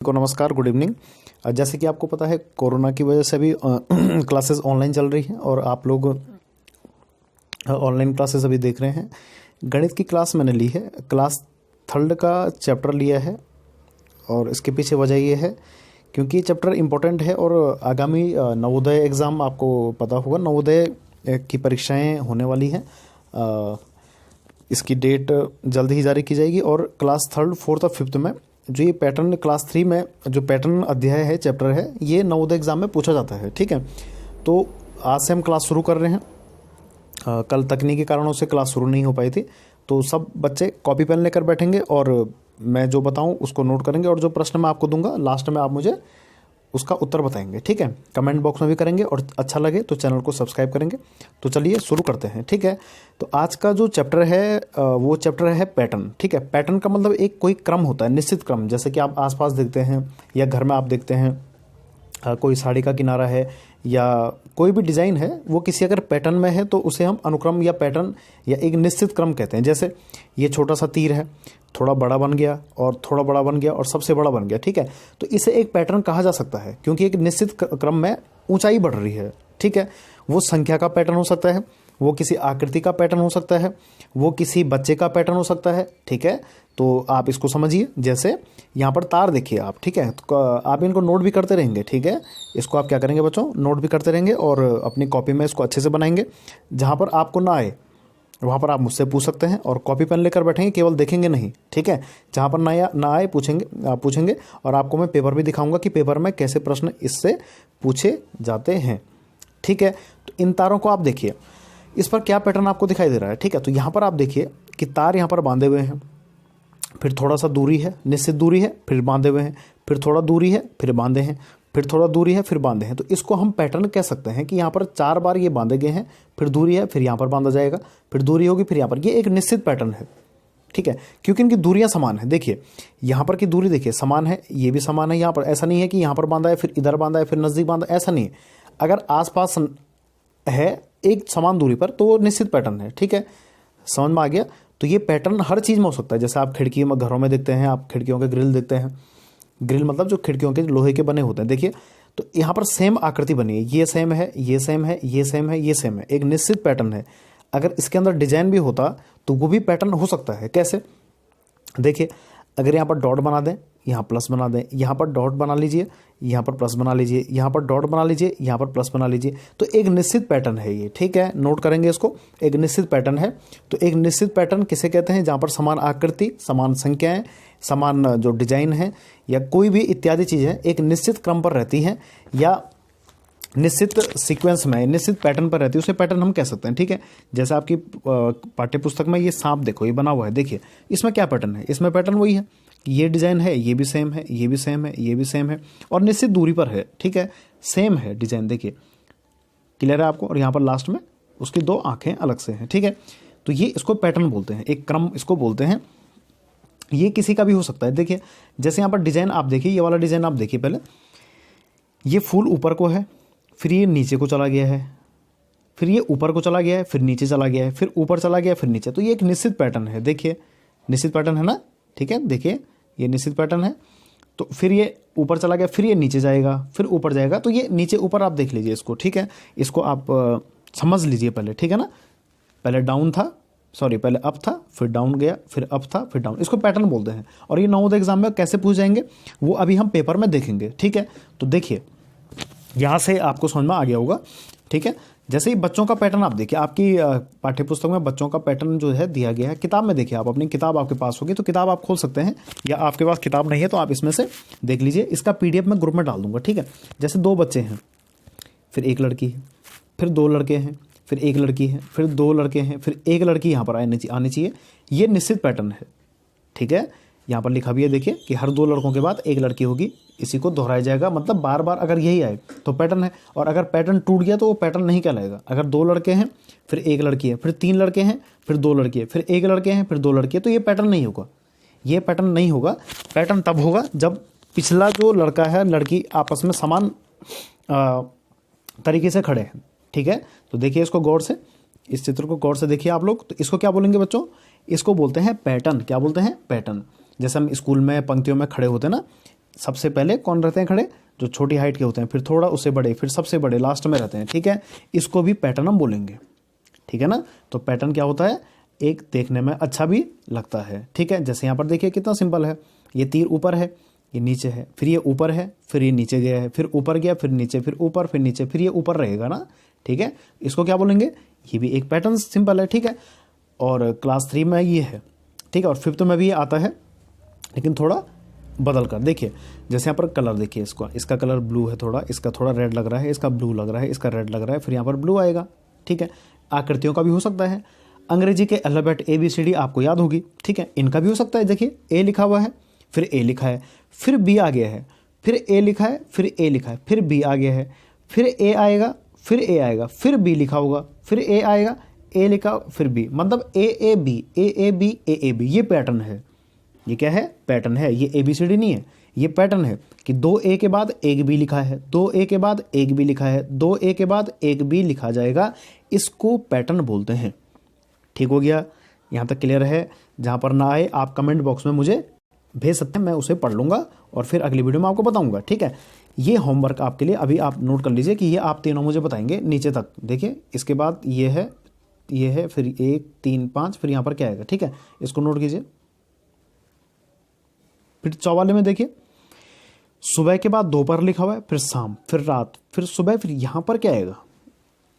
को नमस्कार, good evening. जैसे कि आपको पता है, कोरोना की वजह से अभी क्लासेस ऑनलाइन चल रही हैं और आप लोग ऑनलाइन क्लासेस अभी देख रहे हैं। गणित की क्लास मैंने ली है, क्लास 3rd का चैप्टर लिया है और इसके पीछे वजह ये है क्योंकि ये चैप्टर इम्पोर्टेंट है और आगामी नवोदय एग्ज़ाम, आपको पता होगा नवोदय की परीक्षाएं होने वाली हैं। इसकी डेट जल्द ही जारी की जाएगी और क्लास 3rd, 4th और 5th में जो ये पैटर्न, क्लास 3 में जो पैटर्न अध्याय है, चैप्टर है, ये नवोदय एग्ज़ाम में पूछा जाता है। ठीक है, तो आज से हम क्लास शुरू कर रहे हैं। कल तकनीकी कारणों से क्लास शुरू नहीं हो पाई थी, तो सब बच्चे कॉपी पेन लेकर बैठेंगे और मैं जो बताऊं उसको नोट करेंगे और जो प्रश्न मैं आपको दूंगा लास्ट में आप मुझे उसका उत्तर बताएंगे। ठीक है, कमेंट बॉक्स में भी करेंगे और अच्छा लगे तो चैनल को सब्सक्राइब करेंगे। तो चलिए शुरू करते हैं। ठीक है, तो आज का जो चैप्टर है वो चैप्टर है पैटर्न। ठीक है, पैटर्न का मतलब एक कोई क्रम होता है, निश्चित क्रम। जैसे कि आप आसपास देखते हैं या घर में आप देखते हैं, कोई साड़ी का किनारा है या कोई भी डिज़ाइन है, वो किसी अगर पैटर्न में है तो उसे हम अनुक्रम या पैटर्न या एक निश्चित क्रम कहते हैं। जैसे ये छोटा सा तीर है, थोड़ा बड़ा बन गया और थोड़ा बड़ा बन गया और सबसे बड़ा बन गया। ठीक है, तो इसे एक पैटर्न कहा जा सकता है क्योंकि एक निश्चित क्रम में ऊंचाई बढ़ रही है। ठीक है, वो संख्या का पैटर्न हो सकता है, वो किसी आकृति का पैटर्न हो सकता है, वो किसी बच्चे का पैटर्न हो सकता है। ठीक है, तो आप इसको समझिए। जैसे यहाँ पर तार देखिए आप। ठीक है, तो आप इनको नोट भी करते रहेंगे। ठीक है, इसको आप क्या करेंगे बच्चों, नोट भी करते रहेंगे और अपनी कॉपी में इसको अच्छे से बनाएंगे। जहाँ पर आपको ना आए वहाँ पर आप मुझसे पूछ सकते हैं और कॉपी पेन लेकर बैठेंगे, केवल देखेंगे नहीं। ठीक है, जहाँ पर ना आए पूछेंगे और आपको मैं पेपर भी दिखाऊंगा कि पेपर में कैसे प्रश्न इससे पूछे जाते हैं। ठीक है, तो इन तारों को आप देखिए, इस पर क्या पैटर्न आपको दिखाई दे रहा है। ठीक है, तो यहाँ पर आप देखिए कि तार यहाँ पर बांधे हुए हैं, फिर थोड़ा सा दूरी है, निश्चित दूरी है, फिर बांधे हुए हैं, फिर थोड़ा दूरी है, फिर बांधे हैं, फिर थोड़ा दूरी है, फिर बांधे हैं। तो इसको हम पैटर्न कह सकते हैं कि यहाँ पर 4 बार ये बांधे गए हैं, फिर दूरी है, फिर यहाँ पर बांधा जाएगा, फिर दूरी होगी, फिर यहाँ पर। ये एक निश्चित पैटर्न है। ठीक है, क्योंकि इनकी दूरियां समान है। देखिए यहाँ पर की दूरी देखिए समान है, ये भी समान है यहाँ पर। ऐसा नहीं है कि यहाँ पर बांधा है फिर इधर बांधा है फिर नज़दीक बांधा, ऐसा नहीं है। अगर आसपास है एक समान दूरी पर तो वो निश्चित पैटर्न है। ठीक है, समझ में आ गया। तो ये पैटर्न हर चीज़ में हो सकता है। जैसे आप खिड़की में, घरों में देखते हैं, आप खिड़कियों के ग्रिल देखते हैं। ग्रिल मतलब जो खिड़कियों के लोहे के बने होते हैं। देखिए, तो यहाँ पर सेम आकृति बनी है, ये सेम है, ये सेम है, ये सेम है, ये सेम है, एक निश्चित पैटर्न है। अगर इसके अंदर डिजाइन भी होता तो वो भी पैटर्न हो सकता है। कैसे, देखिए, अगर यहाँ पर डॉट बना दें, यहाँ प्लस बना दें, यहाँ पर डॉट बना लीजिए, यहाँ पर प्लस बना लीजिए, यहाँ पर डॉट बना लीजिए, यहाँ पर प्लस बना लीजिए, तो एक निश्चित पैटर्न है ये। ठीक है, नोट करेंगे इसको, एक निश्चित पैटर्न है। तो एक निश्चित पैटर्न किसे कहते हैं, जहाँ पर समान आकृति, समान संख्याएं, समान जो डिजाइन है या कोई भी इत्यादि चीज़ें एक निश्चित क्रम पर रहती हैं या निश्चित सीक्वेंस में, निश्चित पैटर्न पर रहती है, उसे पैटर्न हम कह सकते हैं। ठीक है, जैसे आपकी पाठ्य पुस्तक में ये सांप देखो, ये बना हुआ है। देखिए इसमें क्या पैटर्न है, इसमें पैटर्न वही है, ये डिज़ाइन है, ये भी सेम है, ये भी सेम है, ये भी सेम है और निश्चित दूरी पर है। ठीक है, सेम है डिज़ाइन, देखिए क्लियर है आपको। और यहाँ पर लास्ट में उसकी 2 आँखें अलग से हैं। ठीक है, तो ये इसको पैटर्न बोलते हैं, एक क्रम इसको बोलते हैं। ये किसी का भी हो सकता है। देखिए जैसे यहाँ पर डिज़ाइन आप देखिए, ये वाला डिज़ाइन आप देखिए, पहले ये फूल ऊपर को है, फिर ये नीचे को चला गया है, फिर ये ऊपर को चला गया है, फिर नीचे चला गया है, फिर ऊपर चला गया, फिर नीचे। तो ये एक निश्चित पैटर्न है। देखिए निश्चित पैटर्न है ना। ठीक है, देखिए ये निश्चित पैटर्न है। तो फिर ये ऊपर चला गया, फिर ये नीचे जाएगा, फिर ऊपर जाएगा। तो ये नीचे ऊपर आप देख लीजिए इसको। ठीक है, इसको आप समझ लीजिए पहले। ठीक है ना, पहले डाउन था, सॉरी पहले अप था, फिर डाउन गया, फिर अप था, फिर डाउन, इसको पैटर्न बोलते हैं। और ये नवोदय एग्जाम में कैसे पूछ जाएंगे वो अभी हम पेपर में देखेंगे। ठीक है, तो देखिए यहाँ से आपको समझ में आ गया होगा। ठीक है, जैसे ही बच्चों का पैटर्न आप देखिए, आपकी पाठ्यपुस्तक में बच्चों का पैटर्न जो है दिया गया है, किताब में देखिए, आप अपनी किताब आपके पास होगी तो किताब आप खोल सकते हैं, या आपके पास किताब नहीं है तो आप इसमें से देख लीजिए। इसका PDF मैं ग्रुप में डाल दूंगा। ठीक है, जैसे 2 बच्चे हैं, फिर 1 लड़की है, फिर 2 लड़के हैं, फिर 1 लड़की है, फिर 2 लड़के हैं, फिर 1 लड़की यहाँ पर आनी चाहिए। ये निश्चित पैटर्न है। ठीक है, यहाँ पर लिखा भी है, देखिए कि हर 2 लड़कों के बाद 1 लड़की होगी, इसी को दोहराया जाएगा। मतलब बार बार अगर यही आए तो पैटर्न है, और अगर पैटर्न टूट गया तो वो पैटर्न नहीं कहलाएगा। अगर 2 लड़के हैं, फिर 1 लड़की है, फिर 3 लड़के हैं, फिर 2 लड़की है, फिर 1 लड़के हैं, फिर 2 लड़की है, तो ये पैटर्न नहीं होगा। ये पैटर्न नहीं होगा। पैटर्न तब होगा जब पिछला जो लड़का है, लड़की आपस में समान तरीके से खड़े हैं। ठीक है, तो देखिए इसको गौर से, इस चित्र को गौर से देखिए आप लोग। तो इसको क्या बोलेंगे बच्चों, इसको बोलते हैं पैटर्न। क्या बोलते हैं, पैटर्न। जैसे हम स्कूल में पंक्तियों में खड़े होते हैं ना, सबसे पहले कौन रहते हैं खड़े, जो छोटी हाइट के होते हैं, फिर थोड़ा उससे बड़े, फिर सबसे बड़े, लास्ट में रहते हैं, ठीक है। इसको भी पैटर्न हम बोलेंगे, ठीक है ना। तो पैटर्न क्या होता है, एक देखने में अच्छा भी लगता है, ठीक है। जैसे यहाँ पर देखिए कितना सिंपल है, ये तीर ऊपर है, ये नीचे है, फिर ये ऊपर है, फिर ये नीचे गया है, फिर ऊपर गया, फिर नीचे, फिर ऊपर, फिर नीचे, फिर ये ऊपर रहेगा ना, ठीक है। इसको क्या बोलेंगे, ये भी एक पैटर्न सिंपल है, ठीक है। और क्लास 3 में ये है, ठीक है। और 5th में भी ये आता है, लेकिन थोड़ा बदल कर। देखिए जैसे यहाँ पर कलर देखिए, इसका कलर ब्लू है, थोड़ा इसका थोड़ा रेड लग रहा है, इसका ब्लू लग रहा है, इसका रेड लग रहा है, फिर यहाँ पर ब्लू आएगा, ठीक है। आकृतियों का भी हो सकता है। अंग्रेजी के अल्फ़ाबेट ABCD आपको याद होगी, ठीक है। इनका भी हो सकता है, देखिए A लिखा हुआ है, फिर A लिखा है, फिर B आ गया है, फिर A लिखा है, फिर A लिखा है, फिर B आ गया है, फिर A आएगा, फिर A आएगा, फिर B लिखा होगा, फिर A आएगा, A लिखा, फिर B, मतलब AAB, ये पैटर्न है। ये क्या है, पैटर्न है, ये ABCD नहीं है, ये पैटर्न है कि 2A के बाद एक B लिखा है, 2A के बाद एक B लिखा है, 2A के बाद एक B लिखा जाएगा, इसको पैटर्न बोलते हैं। ठीक हो गया, यहाँ तक क्लियर है। जहाँ पर ना आए आप कमेंट बॉक्स में मुझे भेज सकते हैं, मैं उसे पढ़ लूँगा और फिर अगली वीडियो में आपको बताऊँगा, ठीक है। ये होमवर्क आपके लिए, अभी आप नोट कर लीजिए कि ये आप तीनों मुझे बताएंगे नीचे तक। देखिए इसके बाद ये है, फिर 1 3 5, फिर यहाँ पर क्या आएगा, ठीक है। इसको नोट कीजिए। फिर 44 में देखिए, सुबह के बाद दोपहर लिखा हुआ है, फिर शाम, फिर रात, फिर सुबह, फिर यहाँ पर क्या आएगा,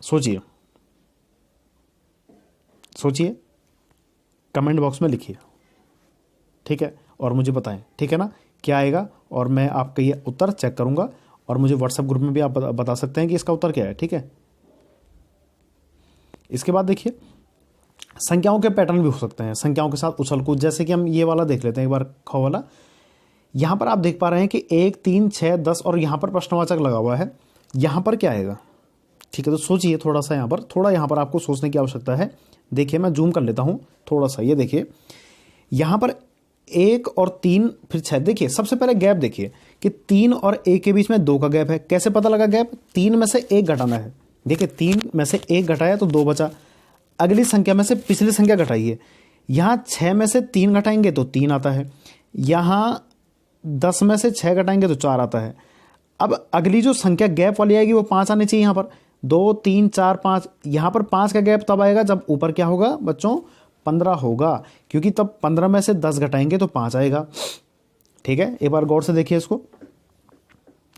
सोचिए, कमेंट बॉक्स में लिखिए, ठीक है, और मुझे बताएं, ठीक है ना, क्या आएगा। और मैं आपका ये उत्तर चेक करूंगा और मुझे व्हाट्सएप ग्रुप में भी आप बता सकते हैं कि इसका उत्तर क्या है, ठीक है। इसके बाद देखिए, संख्याओं के पैटर्न भी हो सकते हैं, संख्याओं के साथ उछल कूद, जैसे कि हम ये वाला देख लेते हैं एक बार, ख वाला। यहाँ पर आप देख पा रहे हैं कि 1 3 6 10 और यहाँ पर प्रश्नवाचक लगा हुआ है, यहाँ पर क्या आएगा, ठीक है। तो सोचिए थोड़ा सा, यहाँ पर आपको सोचने की आवश्यकता है। देखिए मैं जूम कर लेता हूँ थोड़ा सा, ये देखिए यहाँ पर 1 और 3 फिर 6, देखिए सबसे पहले गैप देखिए कि 3 और 1 के बीच में 2 का गैप है। कैसे पता लगा गैप, 3 में से 1 घटाना है, देखिए 3 में से 1 घटाया तो 2 बचा, अगली संख्या में से पिछली संख्या घटाइए, यहाँ 6 में से 3 घटाएंगे तो 3 आता है, यहाँ 10 में से 6 घटाएंगे तो 4 आता है। अब अगली जो संख्या गैप वाली आएगी वो 5 आनी चाहिए, यहाँ पर 2 3 4 5, यहाँ पर 5 का गैप तब आएगा जब ऊपर क्या होगा बच्चों, 15 होगा, क्योंकि तब 15 में से 10 घटाएंगे तो 5 आएगा, ठीक है। एक बार गौर से देखिए इसको,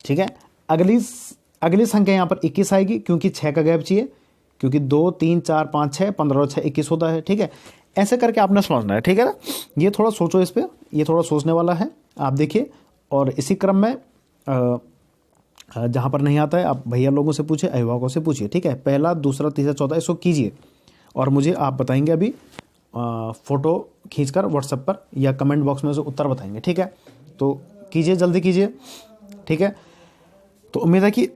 ठीक है। अगली संख्या यहाँ पर 21 आएगी, क्योंकि 6 का गैप चाहिए, क्योंकि 2 3 4 5 6, 15 और 6 21 होता है, ठीक है। ऐसे करके आपने समझना है, ठीक है ना। ये थोड़ा सोचो इस पर, ये थोड़ा सोचने वाला है, आप देखिए। और इसी क्रम में जहाँ पर नहीं आता है आप भैया लोगों से पूछिए, अभिभावकों से पूछिए, ठीक है। पहला, दूसरा, तीसरा, चौथा इसको कीजिए और मुझे आप बताएंगे अभी फ़ोटो खींचकर व्हाट्सएप पर या कमेंट बॉक्स में उसे उत्तर बताएंगे, ठीक है। तो कीजिए, जल्दी कीजिए, ठीक है। तो उम्मीद है कि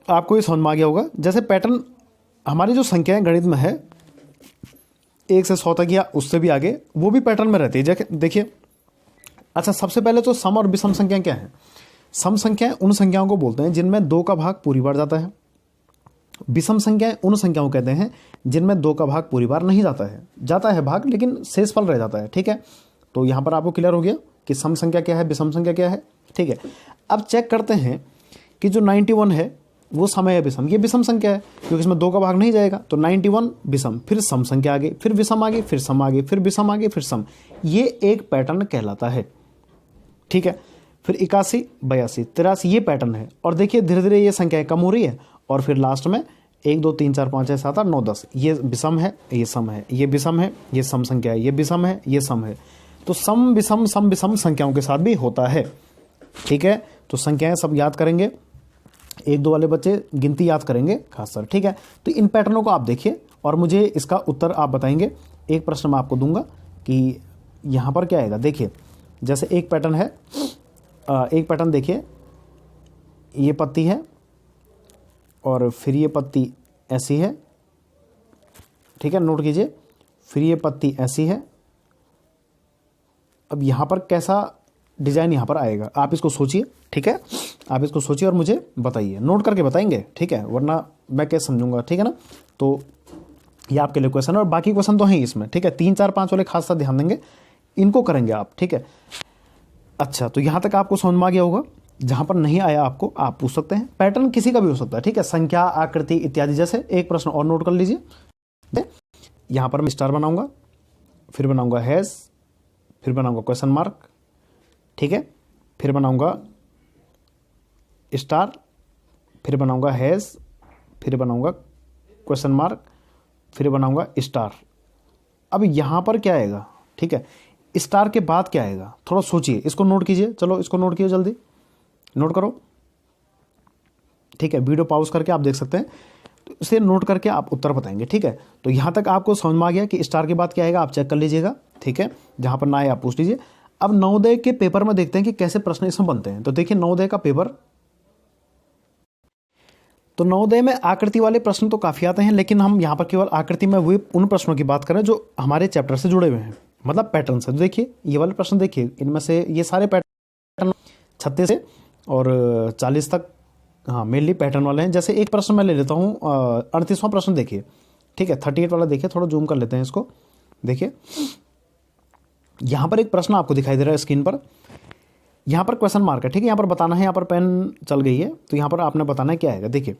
आपको ये समझ में आ गया होगा। जैसे पैटर्न हमारी जो संख्याएं गणित में है 1 से 100 तक या उससे भी आगे, वो भी पैटर्न में रहती है। देखिए, अच्छा सबसे पहले तो सम और विषम संख्या क्या है। सम संख्याएं उन संख्याओं को बोलते हैं जिनमें 2 का भाग पूरी बार जाता है। विषम संख्याएं उन संख्याओं को कहते हैं जिनमें 2 का भाग पूरी बार नहीं जाता है भाग, लेकिन शेष फल रह जाता है, ठीक है। तो यहाँ पर आपको क्लियर हो गया कि सम संख्या क्या है, विषम संख्या क्या है, ठीक है। अब चेक करते हैं कि जो 91 है वो सम है या विषम। ये विषम संख्या है क्योंकि इसमें 2 का भाग नहीं जाएगा, तो 91 विषम, फिर सम संख्या आगे, फिर विषम आगे, फिर सम आगे, फिर विषम आगे, फिर सम। ये एक पैटर्न कहलाता है, ठीक है। फिर 81 82 83 ये पैटर्न है। और देखिए धीरे धीरे ये संख्याएं कम हो रही है और फिर लास्ट में 1 2 3 4 5 6 7 8 9 10 ये विषम है, ये सम है, ये विषम है, ये सम संख्या है, ये विषम है, ये सम है। तो सम विषम संख्याओं के साथ भी होता है, ठीक है। तो संख्याएं सब याद करेंगे, 1 2 वाले बच्चे गिनती याद करेंगे खासकर, ठीक है। तो इन पैटर्नों को आप देखिए और मुझे इसका उत्तर आप बताएंगे। एक प्रश्न मैं आपको दूंगा कि यहाँ पर क्या आएगा। देखिए जैसे एक पैटर्न है, एक पैटर्न देखिए, ये पत्ती है और फिर ये पत्ती ऐसी है, ठीक है, नोट कीजिए। फिर ये पत्ती ऐसी है। अब यहाँ पर कैसा डिजाइन यहाँ पर आएगा आप इसको सोचिए, ठीक है। आप इसको सोचिए और मुझे बताइए, नोट करके बताएंगे, ठीक है, वरना मैं कैसे समझूंगा, ठीक है ना। तो ये आपके लिए क्वेश्चन है और बाकी क्वेश्चन तो हैं इसमें, ठीक है। 3 4 5 वाले खास ध्यान देंगे, इनको करेंगे आप, ठीक है। अच्छा तो यहाँ तक आपको समझ में आ गया होगा। जहां पर नहीं आया आपको आप पूछ सकते हैं। पैटर्न किसी का भी हो सकता है, ठीक है, संख्या, आकृति इत्यादि। जैसे एक प्रश्न और नोट कर लीजिए, यहां पर मैं स्टार बनाऊंगा, फिर बनाऊंगा हैज, फिर बनाऊंगा क्वेश्चन मार्क, ठीक है, फिर बनाऊंगा स्टार, फिर बनाऊंगा हैज, फिर बनाऊंगा क्वेश्चन मार्क, फिर बनाऊंगा स्टार। अब यहां पर क्या आएगा, ठीक है, स्टार के बाद क्या आएगा, थोड़ा सोचिए, इसको नोट कीजिए। चलो इसको नोट कीजिए, जल्दी नोट करो, ठीक है, वीडियो पॉज करके आप देख सकते हैं, तो इसे नोट करके आप उत्तर बताएंगे, ठीक है। तो यहां तक आपको समझ में आ गया कि स्टार के बाद क्या आएगा, आप चेक कर लीजिएगा, ठीक है, जहां पर ना आए आप पूछ लीजिए। अब नवोदय के पेपर में देखते हैं कि कैसे प्रश्न इसमें बनते हैं। तो देखिए नवोदय का पेपर, तो नवोदय में आकृति वाले प्रश्न तो काफ़ी आते हैं, लेकिन हम यहाँ पर केवल आकृति में हुए उन प्रश्नों की बात करें जो हमारे चैप्टर से जुड़े हुए हैं, मतलब पैटर्न से। तो देखिए ये वाले प्रश्न देखिए, इनमें से ये सारे पैटर्न 36 से और 40 तक, हाँ, मेनली पैटर्न वाले हैं। जैसे एक प्रश्न मैं ले लेता हूँ, 38वां प्रश्न देखिए, ठीक है, 38 वाला देखिए, थोड़ा जूम कर लेते हैं इसको। देखिए यहाँ पर एक प्रश्न आपको दिखाई दे रहा है स्क्रीन पर, यहाँ पर क्वेश्चन मार्क है, ठीक है, यहाँ पर बताना है, यहाँ पर पेन चल गई है, तो यहाँ पर आपने बताना है क्या आएगा। देखिए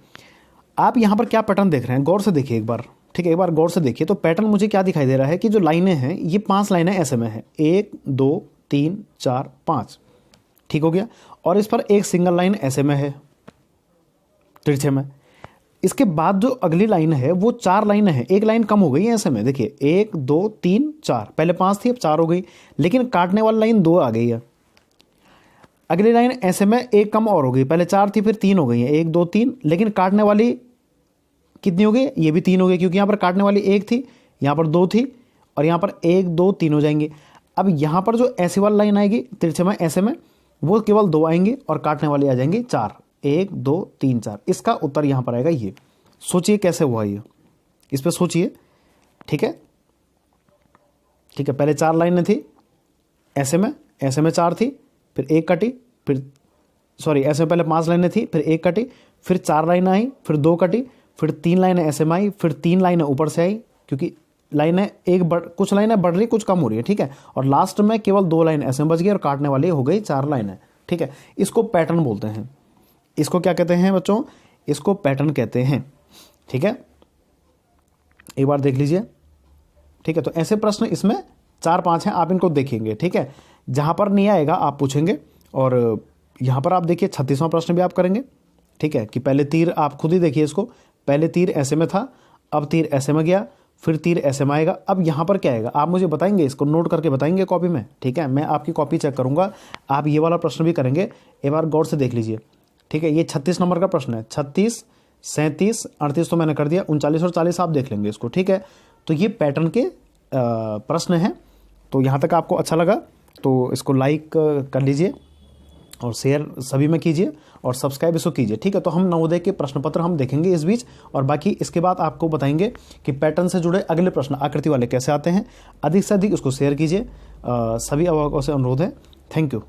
आप यहाँ पर क्या पैटर्न देख रहे हैं, गौर से देखिए एक बार, ठीक है, एक बार गौर से देखिए। तो पैटर्न मुझे क्या दिखाई दे रहा है कि जो लाइनें हैं ये 5 लाइनें ऐसे में है, 1 2 3 4 5, ठीक हो गया। और इस पर एक सिंगल लाइन ऐसे में है, तिरछे में। इसके बाद जो अगली लाइन है वो 4 लाइन है, एक लाइन कम हो गई है ऐसे में। देखिए 1 2 3 4, पहले 5 थी अब 4 हो गई, लेकिन काटने वाली लाइन 2 आ गई है। अगली लाइन ऐसे में एक कम और हो गई, पहले 4 थी फिर 3 हो गई है, 1 2 3, लेकिन काटने वाली कितनी हो गई, ये भी 3 हो गई, क्योंकि यहाँ पर काटने वाली 1 थी, यहाँ पर 2 थी, और यहाँ पर 1 2 3 हो जाएंगे। अब यहाँ पर जो ऐसे वाली लाइन आएगी तिरछे में ऐसे में, वो केवल 2 आएंगे और काटने वाली आ जाएंगी 4, 1 2 3 4। इसका उत्तर यहाँ पर आएगा ये। सोचिए कैसे हुआ ये, इस पर सोचिए, ठीक है, ठीक है। पहले 4 लाइनें थी ऐसे में 4 थी, फिर 1 कटी, फिर सॉरी ऐसे में पहले 5 लाइनें थी, फिर 1 कटी, फिर 4 लाइनें आई, फिर 2 कटी, फिर 3 लाइनें ऐसे में आई, फिर 3 लाइनें ऊपर से आई, क्योंकि लाइनें कुछ लाइनें बढ़ रही कुछ कम हो रही है, ठीक है। और लास्ट में केवल 2 लाइन ऐसे में बच गई और काटने वाली हो गई 4 लाइनें, ठीक है। इसको पैटर्न बोलते हैं। इसको क्या कहते हैं बच्चों, इसको पैटर्न कहते हैं, ठीक है। एक बार देख लीजिए, ठीक है। तो ऐसे प्रश्न इसमें 4-5 हैं, आप इनको देखेंगे, ठीक है। जहां पर नहीं आएगा आप पूछेंगे। और यहां पर आप देखिए 36वां प्रश्न भी आप करेंगे, ठीक है, कि पहले तीर आप खुद ही देखिए इसको, पहले तीर ऐसे में था, अब तीर ऐसे में गया, फिर तीर ऐसे में आएगा। अब यहाँ पर क्या आएगा आप मुझे बताएंगे, इसको नोट करके बताएंगे कॉपी में, ठीक है। मैं आपकी कॉपी चेक करूंगा, आप ये वाला प्रश्न भी करेंगे, एक बार गौर से देख लीजिए, ठीक है। ये 36 नंबर का प्रश्न है, 36 37 38 तो मैंने कर दिया, 39 और 40 आप देख लेंगे इसको, ठीक है। तो ये पैटर्न के प्रश्न हैं। तो यहाँ तक आपको अच्छा लगा तो इसको लाइक कर लीजिए और शेयर सभी में कीजिए और सब्सक्राइब इसको कीजिए, ठीक है। तो हम नवोदय के प्रश्न पत्र हम देखेंगे इस बीच, और बाकी इसके बाद आपको बताएंगे कि पैटर्न से जुड़े अगले प्रश्न आकृति वाले कैसे आते हैं। अधिक से अधिक इसको शेयर कीजिए, सभी अभिभावकों से अनुरोध है। Thank you.